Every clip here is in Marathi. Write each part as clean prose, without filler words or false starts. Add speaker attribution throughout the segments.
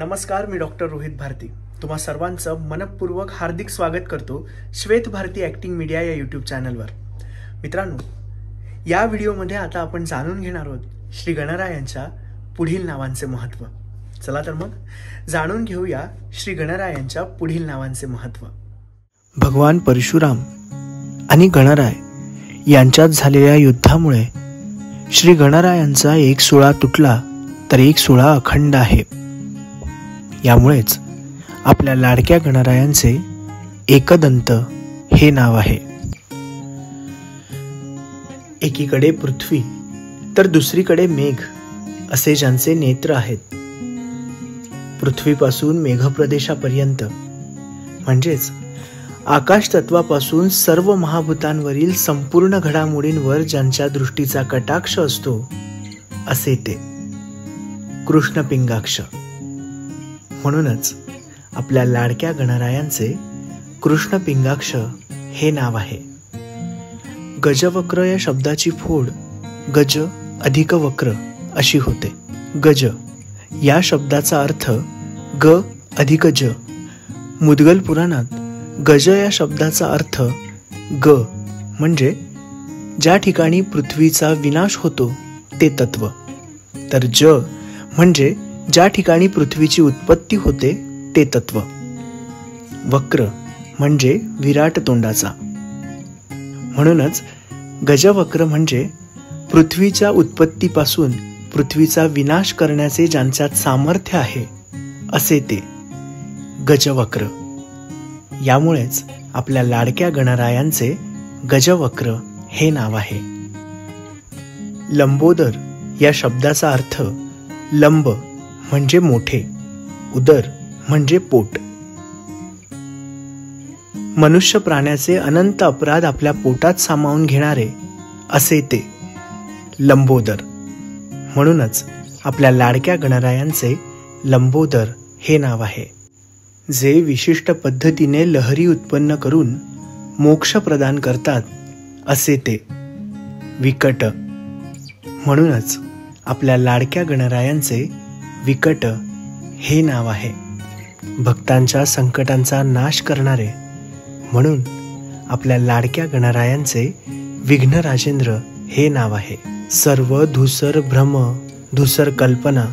Speaker 1: नमस्कार, मी डॉक्टर रोहित भारती तुम्हा सर्वांचं मनपूर्वक हार्दिक स्वागत करतो श्वेत भारती ॲक्टिंग मीडिया या यूट्यूब चॅनलवर। मित्रांनो, या व्हिडिओमध्ये आता आपण जाणून घेणार आहोत श्री गणरायांच्या पुढील नावांचे महत्त्व। चला तर मग जाणून घेऊया श्री गणरायांच्या पुढील नावांचे महत्त्व।
Speaker 2: भगवान परशुराम आणि गणराय यांच्यात झालेल्या युद्धामुळे श्री गणरायांचा एक सुळा तुटला तर एक सुळा अखंड आहे। यामुळेच आपल्या लाडक्या गणरायांचे एकदंत हे नाव आहे। एकीकडे पृथ्वी तर दुसरीकडे मेघ असे ज्यांचे नेत्र आहेत। पृथ्वीपासून मेघप्रदेशापर्यंत म्हणजेच आकाश तत्वापासून सर्व महाभूतांवरील संपूर्ण घडामोडींवर ज्यांच्या दृष्टीचा कटाक्ष असतो असे ते कृष्ण पिंगाक्ष। म्हणूनच आपल्या लाडक्या गणरायांचे कृष्ण पिंगाक्ष हे नाव आहे। गजवक्र या शब्दाची फोड गज अधिक वक्र अशी होते। गज या शब्दाचा अर्थ ग अधिक ज। मुद्गल पुराणात गज या शब्दाचा अर्थ ग म्हणजे ज्या ठिकाणी पृथ्वीचा विनाश होतो ते तत्व, तर ज म्हणजे ज्या ठिकाणी पृथ्वीची उत्पत्ती होते ते तत्व। वक्र म्हणजे विराट तोंडाचा। म्हणूनच गजवक्र म्हणजे पृथ्वीच्या उत्पत्तीपासून पृथ्वीचा विनाश करण्याचे ज्यांच्यात सामर्थ्य आहे असे ते गजवक्र। यामुळेच आपल्या लाडक्या गणरायांचे गजवक्र हे नाव आहे। लंबोदर या शब्दाचा अर्थ लंब म्हणजे मोठे, उदर म्हणजे पोट। मनुष्य प्राण्याचे अनंत अपराध आपल्या पोटात सामावून घेणारे असे ते लंबोदर। म्हणूनच आपल्या लाडक्या गणरायांचे लंबोदर हे नाव आहे। जे विशिष्ट पद्धतीने लहरी उत्पन्न करून मोक्ष प्रदान करतात असे ते विकट। म्हणूनच आपल्या लाडक्या गणरायांचे विकट हे नाव आहे। भक्तांच्या संकटांचा नाश करणारे म्हणून आपल्या लाडक्या गणरायांचे विघ्नराजेंद्र हे नाव आहे। सर्व धूसर भ्रम, धूसर कल्पना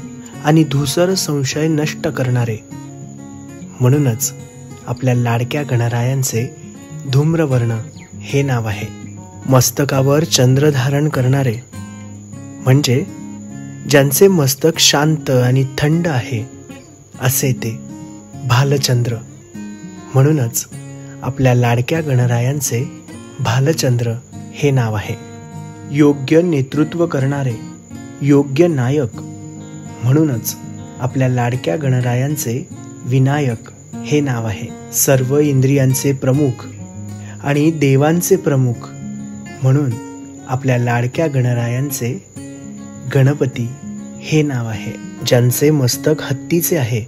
Speaker 2: आणि धूसर संशय नष्ट करणारे म्हणूनच आपल्या लाडक्या गणरायांचे धूम्रवर्ण हे नाव आहे। मस्तकावर चंद्र धारण करणारे म्हणजे ज्यांचे मस्तक शांत आणि थंड आहे असे ते भालचंद्र। म्हणूनच आपल्या लाडक्या गणरायांचे भालचंद्र हे नाव आहे। योग्य नेतृत्व करणारे योग्य नायक म्हणूनच आपल्या लाडक्या गणरायांचे विनायक हे नाव आहे। सर्व इंद्रियांचे प्रमुख आणि देवांचे प्रमुख म्हणून आपल्या लाडक्या गणरायांचे गणपती हे नाव आहे। ज्यांचे मस्तक हत्तीचे आहे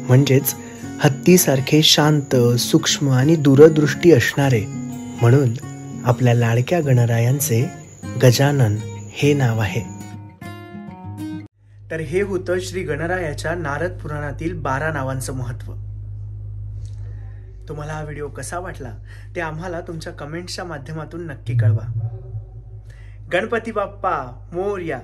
Speaker 2: म्हणजेच हत्तीसारखे शांत, सूक्ष्म आणि दूरदृष्टी असणारे म्हणून आपल्या लाडक्या गणरायांचे गजानन हे नाव आहे।
Speaker 1: तर हे होतं श्री गणरायाच्या नारद पुराणातील 12 नावांचं महत्त्व। तुम्हाला हा व्हिडिओ कसा वाटला ते आम्हाला तुमच्या कमेंट्सच्या माध्यमातून नक्की कळवा। गणपती बाप्पा मोरया।